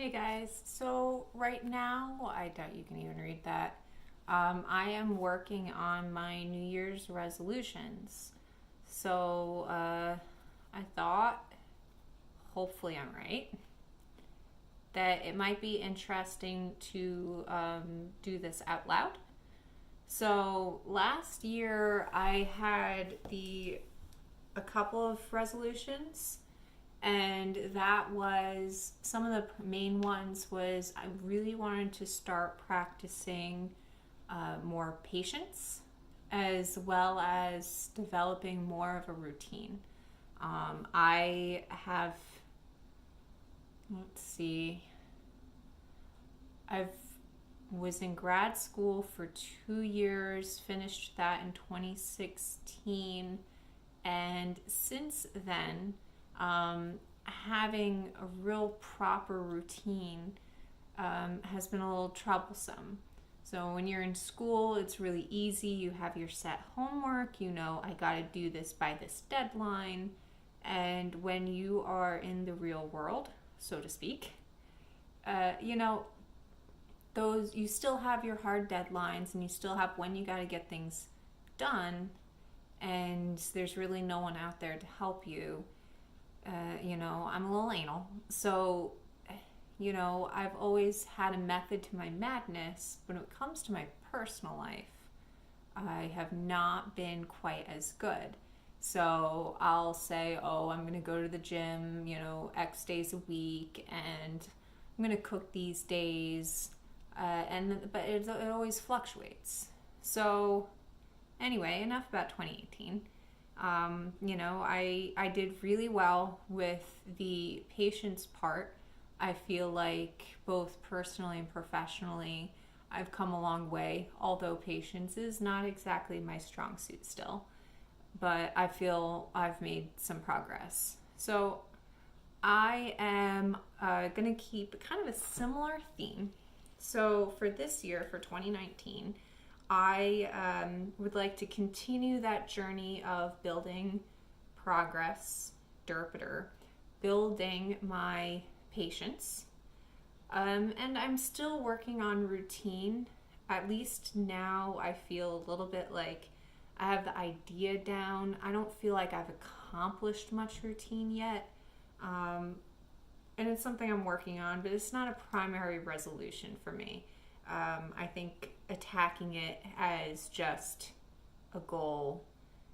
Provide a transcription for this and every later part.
Hey guys, so right now, I doubt you can even read that. I am working on my New Year's resolutions. I thought, hopefully I'm right, that it might be interesting to do this out loud. So last year I had a couple of resolutions, and that was some of the main ones was I really wanted to start practicing more patience, as well as developing more of a routine. I have, let's see, I've was in grad school for 2 years, finished that in 2016, and since then, having a real proper routine has been a little troublesome. So when you're in school, it's really easy. You have your set homework, you know, I got to do this by this deadline. And when you are in the real world, so to speak, you know, those you still have your hard deadlines and you still have when you got to get things done, and there's really no one out there to help you. I'm a little anal. So, I've always had a method to my madness. When it comes to my personal life, I have not been quite as good. So I'll say, oh, I'm going to go to the gym, X days a week, and I'm going to cook these days. But it always fluctuates. So anyway, enough about 2018. I did really well with the patience part. I feel like both personally and professionally, I've come a long way, although patience is not exactly my strong suit still. But I feel I've made some progress. So I am going to keep kind of a similar theme. So for this year, for 2019, I would like to continue that journey of building progress, building my patience. And I'm still working on routine. At least now I feel a little bit like I have the idea down. I don't feel like I've accomplished much routine yet. And it's something I'm working on, but it's not a primary resolution for me. I think attacking it as just a goal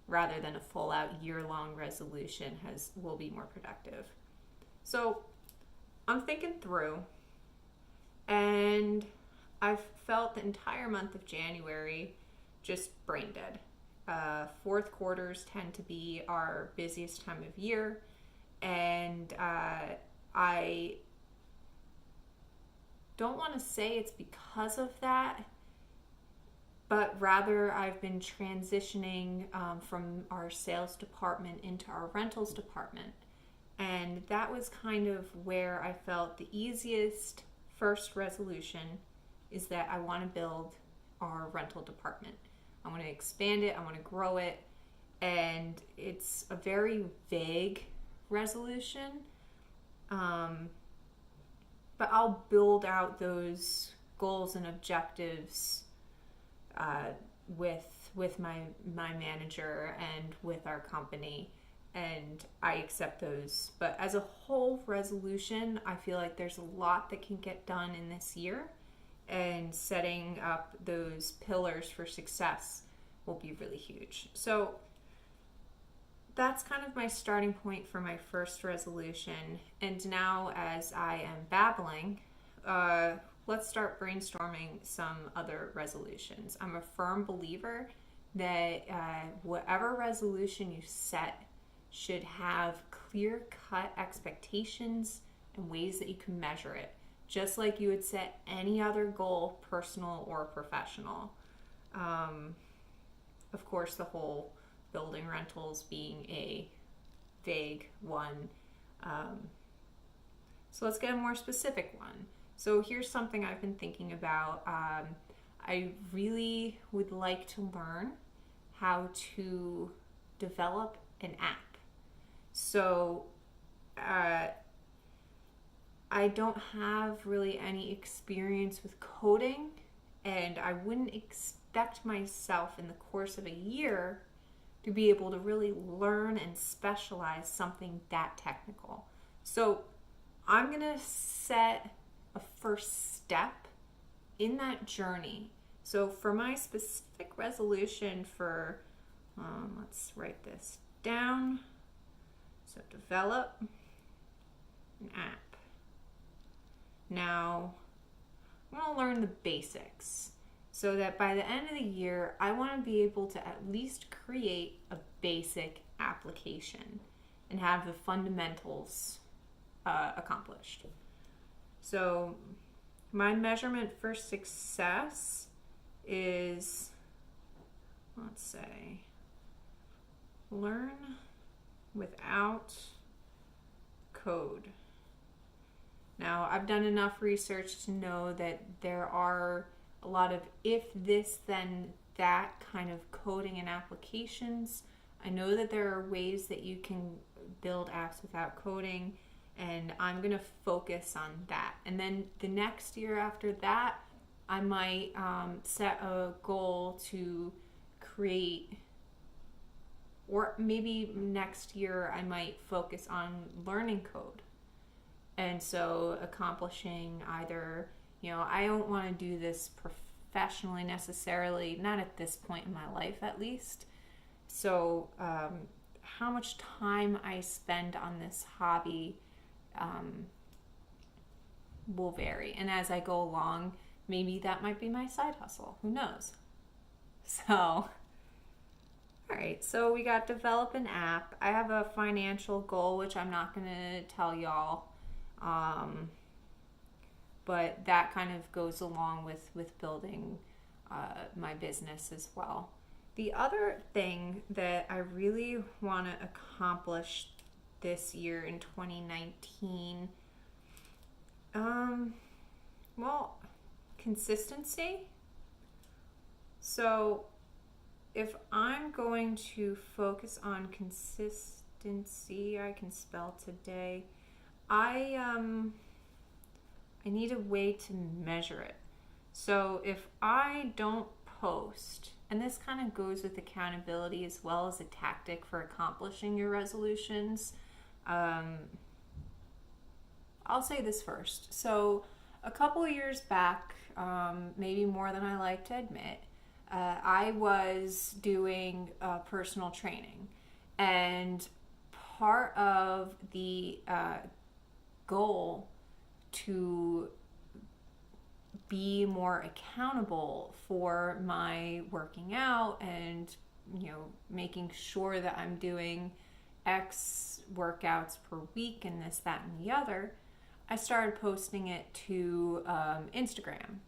rather than a full out year-long resolution will be more productive. So I'm thinking through, and I've felt the entire month of January just brain dead. Fourth quarters tend to be our busiest time of year, and I don't want to say it's because of that, but rather I've been transitioning from our sales department into our rentals department. And that was kind of where I felt the easiest first resolution is that I want to build our rental department. I want to expand it, I want to grow it, and it's a very vague resolution. But I'll build out those goals and objectives with my manager and with our company, and I accept those. But as a whole resolution, I feel like there's a lot that can get done in this year, and setting up those pillars for success will be really huge. So that's kind of my starting point for my first resolution. And now, as I am babbling, let's start brainstorming some other resolutions. I'm a firm believer that whatever resolution you set should have clear-cut expectations and ways that you can measure it, just like you would set any other goal, personal or professional. Of course, the whole building rentals being a vague one. So let's get a more specific one. So here's something I've been thinking about. I really would like to learn how to develop an app. So I don't have really any experience with coding, and I wouldn't expect myself in the course of a year to be able to really learn and specialize something that technical. So I'm going to set a first step in that journey. So for my specific resolution for, let's write this down. So develop an app. Now, I'm going to learn the basics so that by the end of the year, I want to be able to at least create a basic application and have the fundamentals accomplished. So my measurement for success is, let's say, learn without code. Now, I've done enough research to know that there are a lot of if this then that kind of coding and applications. I know that there are ways that you can build apps without coding, and I'm going to focus on that. And then the next year after that, I might set a goal to create, or maybe next year I might focus on learning code. And so accomplishing either, I don't want to do this professionally necessarily, not at this point in my life at least. So how much time I spend on this hobby will vary. And as I go along, maybe that might be my side hustle. Who knows? So, all right. So we got develop an app. I have a financial goal, which I'm not going to tell y'all. But that kind of goes along with building my business as well. The other thing that I really want to accomplish this year in 2019, consistency. So if I'm going to focus on consistency, I can spell today. I need a way to measure it. So if I don't post, and this kind of goes with accountability as well as a tactic for accomplishing your resolutions. I'll say this first. So a couple of years back, maybe more than I like to admit, I was doing personal training. And part of the goal to be more accountable for my working out and making sure that I'm doing X workouts per week and this, that, and the other, I started posting it to Instagram.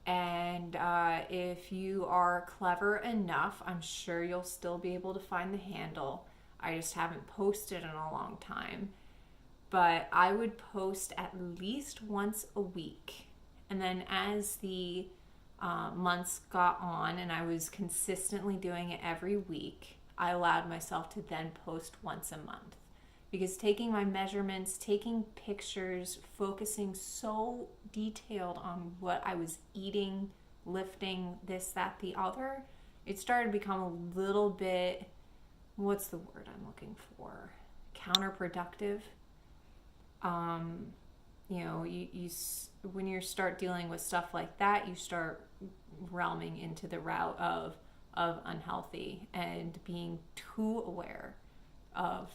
And if you are clever enough, I'm sure you'll still be able to find the handle. I just haven't posted in a long time. But I would post at least once a week. And then as the months got on and I was consistently doing it every week, I allowed myself to then post once a month. Because taking my measurements, taking pictures, focusing so detailed on what I was eating, lifting, this, that, the other, it started to become a little bit, what's the word I'm looking for? Counterproductive. You when you start dealing with stuff like that, you start realming into the route of unhealthy and being too aware of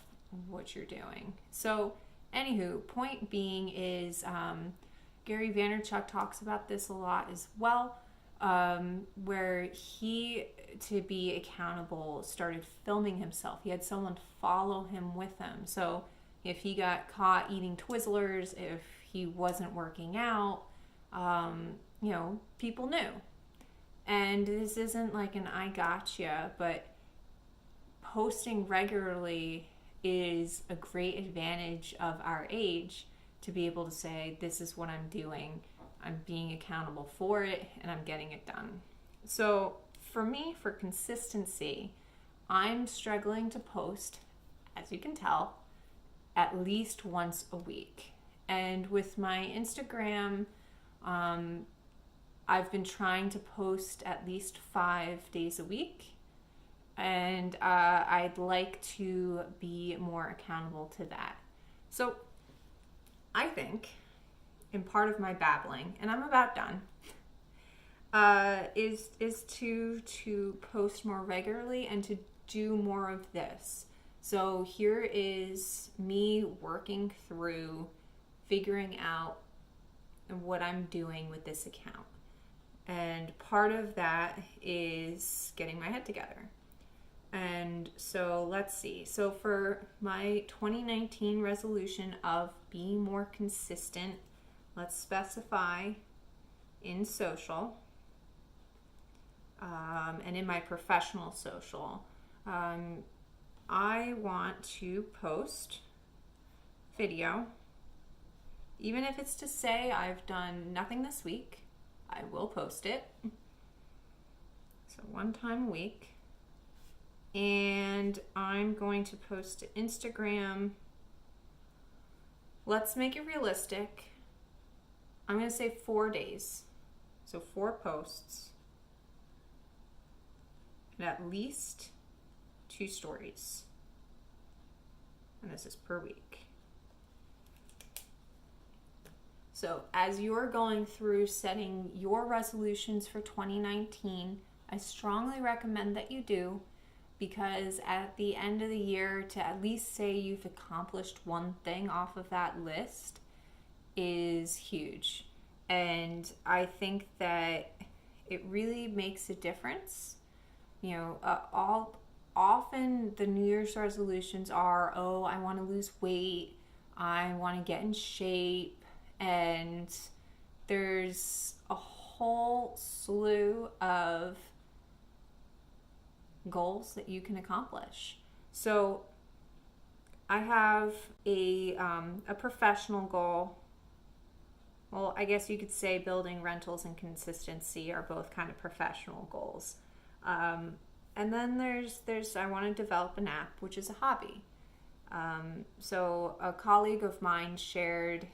what you're doing. So, anywho, point being is Gary Vaynerchuk talks about this a lot as well, where he, to be accountable, started filming himself. He had someone follow him with him. So if he got caught eating Twizzlers, if he wasn't working out, people knew. And this isn't like an I gotcha, but posting regularly is a great advantage of our age to be able to say, this is what I'm doing, I'm being accountable for it, and I'm getting it done. So for me, for consistency, I'm struggling to post, as you can tell, at least once a week. And with my Instagram, I've been trying to post at least 5 days a week. And I'd like to be more accountable to that. So I think, in part of my babbling, and I'm about done, is to post more regularly and to do more of this. So here is me working through figuring out what I'm doing with this account. And part of that is getting my head together. And so let's see. So for my 2019 resolution of being more consistent, let's specify in social and in my professional social. I want to post video, even if it's to say I've done nothing this week, I will post it. So 1 time a week. And I'm going to post to Instagram. Let's make it realistic. I'm going to say 4 days. So 4 posts. And at least 2 stories. And this is per week. So as you're going through setting your resolutions for 2019, I strongly recommend that you do, because at the end of the year, to at least say you've accomplished one thing off of that list is huge. And I think that it really makes a difference. You know, often the New Year's resolutions are, oh, I want to lose weight, I want to get in shape, and there's a whole slew of goals that you can accomplish. So I have a professional goal. Well, I guess you could say building rentals and consistency are both kind of professional goals. And then there's I want to develop an app, which is a hobby. So a colleague of mine shared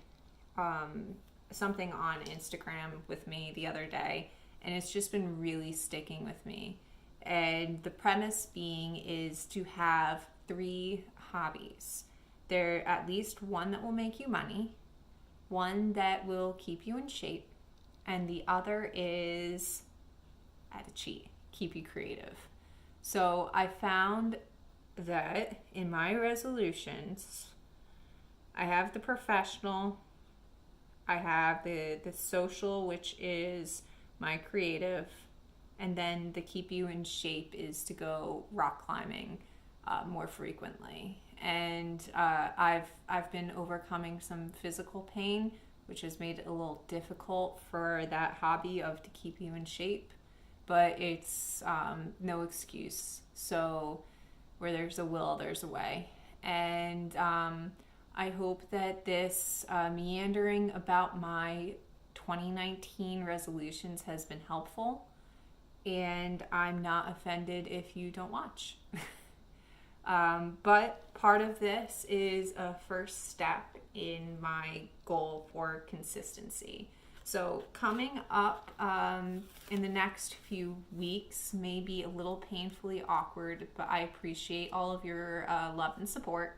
something on Instagram with me the other day, and it's just been really sticking with me. And the premise being is to have 3 hobbies. There at least one that will make you money, one that will keep you in shape, and the other is, add a cheat, keep you creative. So I found that in my resolutions, I have the professional, I have the social, which is my creative, and then the keep you in shape is to go rock climbing more frequently. And I've been overcoming some physical pain, which has made it a little difficult for that hobby of to keep you in shape. But it's no excuse. So where there's a will, there's a way. And I hope that this meandering about my 2019 resolutions has been helpful. And I'm not offended if you don't watch. But part of this is a first step in my goal for consistency. So coming up in the next few weeks may be a little painfully awkward, but I appreciate all of your love and support.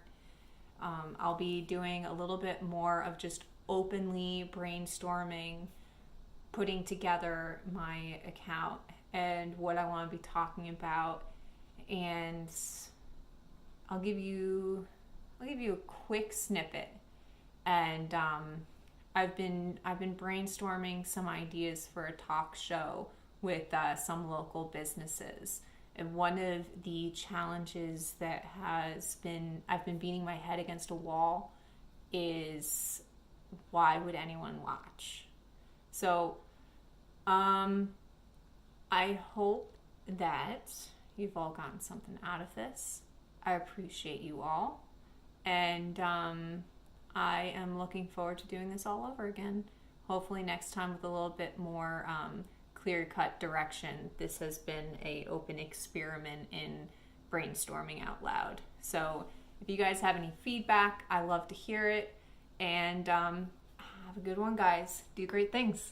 I'll be doing a little bit more of just openly brainstorming, putting together my account and what I want to be talking about, and I'll give you a quick snippet. And I've been brainstorming some ideas for a talk show with some local businesses. And one of the challenges that I've been beating my head against a wall is, why would anyone watch? So I hope that you've all gotten something out of this. I appreciate you all. And I am looking forward to doing this all over again. Hopefully next time with a little bit more clear-cut direction. This has been an open experiment in brainstorming out loud. So if you guys have any feedback, I love to hear it. And have a good one, guys. Do great things.